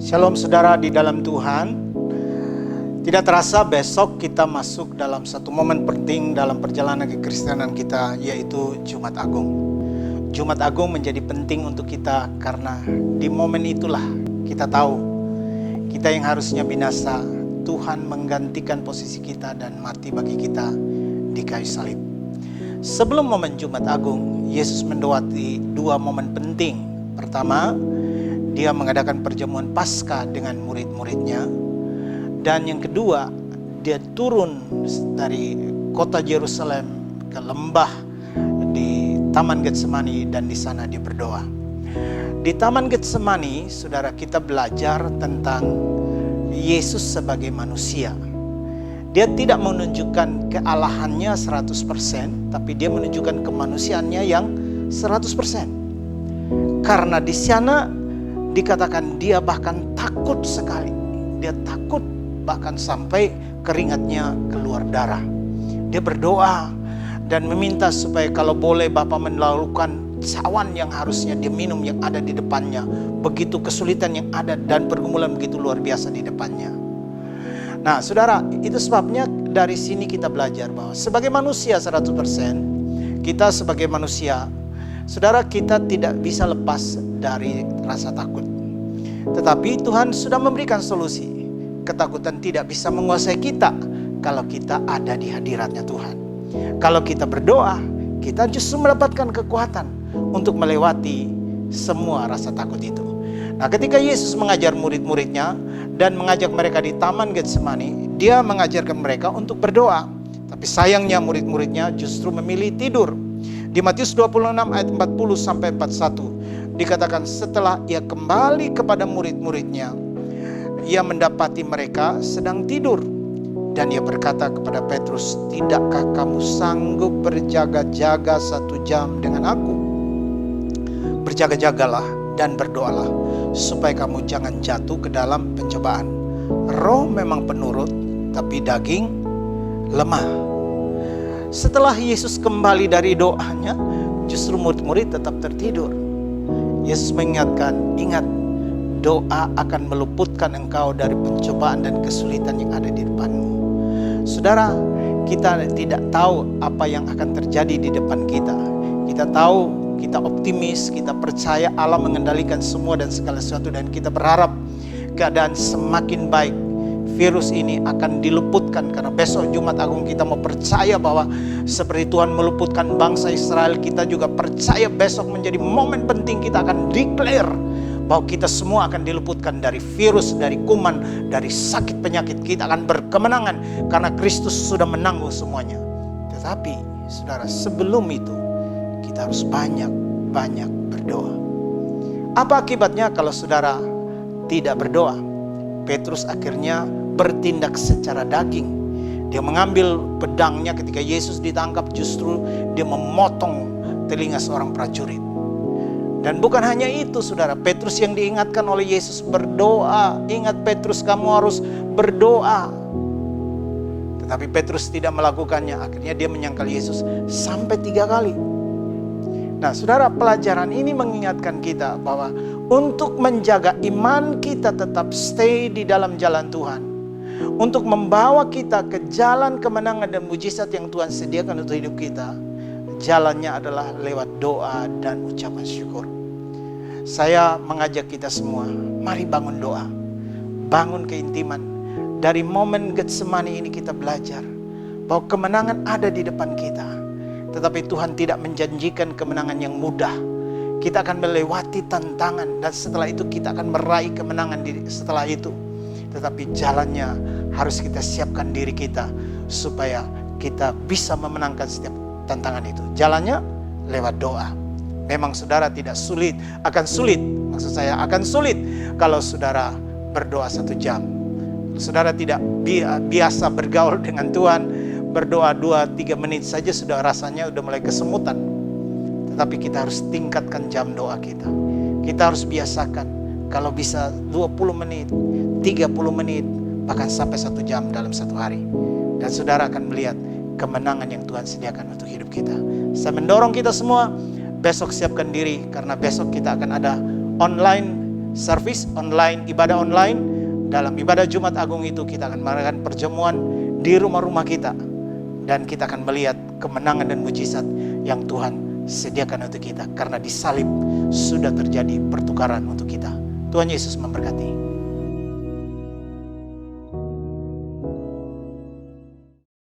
Shalom saudara di dalam Tuhan. Tidak terasa besok kita masuk dalam satu momen penting dalam perjalanan kekristenan kita, yaitu Jumat Agung. Jumat Agung menjadi penting untuk kita karena di momen itulah kita tahu kita yang harusnya binasa, Tuhan menggantikan posisi kita dan mati bagi kita di kayu salib. Sebelum momen Jumat Agung, Yesus mendawati dua momen penting. Pertama, Dia mengadakan perjamuan Paskah dengan murid-muridnya. Dan yang kedua, Dia turun dari kota Yerusalem ke lembah di Taman Getsemani dan di sana Dia berdoa. Di Taman Getsemani, saudara, kita belajar tentang Yesus sebagai manusia. Dia tidak menunjukkan kealahannya 100%, tapi Dia menunjukkan kemanusiaannya yang 100%. Karena di sana dikatakan Dia bahkan takut sekali. Dia takut bahkan sampai keringatnya keluar darah. Dia berdoa dan meminta supaya kalau boleh Bapa melakukan cawan yang harusnya dia minum yang ada di depannya. Begitu kesulitan yang ada dan pergumulan begitu luar biasa di depannya. Nah saudara, itu sebabnya dari sini kita belajar bahwa sebagai manusia 100%, kita sebagai manusia, saudara, kita tidak bisa lepas dari rasa takut. Tetapi Tuhan sudah memberikan solusi. Ketakutan tidak bisa menguasai kita kalau kita ada di hadiratnya Tuhan. Kalau kita berdoa, kita justru mendapatkan kekuatan untuk melewati semua rasa takut itu. Nah, ketika Yesus mengajar murid-muridnya dan mengajak mereka di Taman Getsemani, Dia mengajarkan mereka untuk berdoa. Tapi sayangnya murid-muridnya justru memilih tidur. Di Matius 26 ayat 40 sampai 41 dikatakan setelah Ia kembali kepada murid-muridnya, Ia mendapati mereka sedang tidur. Dan Ia berkata kepada Petrus, "Tidakkah kamu sanggup berjaga-jaga 1 jam dengan aku? Berjaga-jagalah dan berdoalah, supaya kamu jangan jatuh ke dalam pencobaan. Roh memang penurut, tapi daging lemah." Setelah Yesus kembali dari doanya, justru murid-murid tetap tertidur. Yesus mengingatkan, ingat, doa akan meluputkan engkau dari pencobaan dan kesulitan yang ada di depanmu. Saudara, kita tidak tahu apa yang akan terjadi di depan kita. Kita tahu, kita optimis, kita percaya Allah mengendalikan semua dan segala sesuatu, dan kita berharap keadaan semakin baik. Virus ini akan diluputkan karena besok Jumat Agung kita mau percaya bahwa seperti Tuhan meluputkan bangsa Israel, kita juga percaya besok menjadi momen penting. Kita akan declare bahwa kita semua akan diluputkan dari virus, dari kuman, dari sakit penyakit. Kita akan berkemenangan karena Kristus sudah menanggung semuanya. Tetapi saudara, sebelum itu kita harus banyak-banyak berdoa. Apa akibatnya kalau saudara tidak berdoa? Petrus akhirnya bertindak secara daging. Dia mengambil pedangnya ketika Yesus ditangkap, justru dia memotong telinga seorang prajurit. Dan bukan hanya itu saudara, Petrus yang diingatkan oleh Yesus berdoa. Ingat Petrus, kamu harus berdoa. Tetapi Petrus tidak melakukannya. Akhirnya dia menyangkal Yesus sampai 3 kali. Nah saudara, pelajaran ini mengingatkan kita bahwa untuk menjaga iman kita tetap stay di dalam jalan Tuhan, untuk membawa kita ke jalan kemenangan dan mujizat yang Tuhan sediakan untuk hidup kita, jalannya adalah lewat doa dan ucapan syukur. Saya mengajak kita semua, mari bangun doa, bangun keintiman. Dari momen Getsemani ini kita belajar bahwa kemenangan ada di depan kita. Tetapi Tuhan tidak menjanjikan kemenangan yang mudah. Kita akan melewati tantangan dan setelah itu kita akan meraih kemenangan setelah itu. Tetapi jalannya harus kita siapkan diri kita supaya kita bisa memenangkan setiap tantangan itu. Jalannya lewat doa. Memang saudara tidak sulit, akan sulit. Maksud saya akan sulit kalau saudara berdoa 1 jam. Saudara tidak biasa bergaul dengan Tuhan, berdoa 2-3 menit saja sudah rasanya udah mulai kesemutan. Tetapi kita harus tingkatkan jam doa kita. Kita harus biasakan kalau bisa 20 menit, 30 menit, bahkan sampai 1 jam dalam 1 hari. Dan saudara akan melihat kemenangan yang Tuhan sediakan untuk hidup kita. Saya mendorong kita semua besok siapkan diri, karena besok kita akan ada online service online, ibadah online. Dalam ibadah Jumat Agung itu kita akan mengadakan perjamuan di rumah-rumah kita. Dan kita akan melihat kemenangan dan mujizat yang Tuhan sediakan untuk kita. Karena di salib sudah terjadi pertukaran untuk kita. Tuhan Yesus memberkati.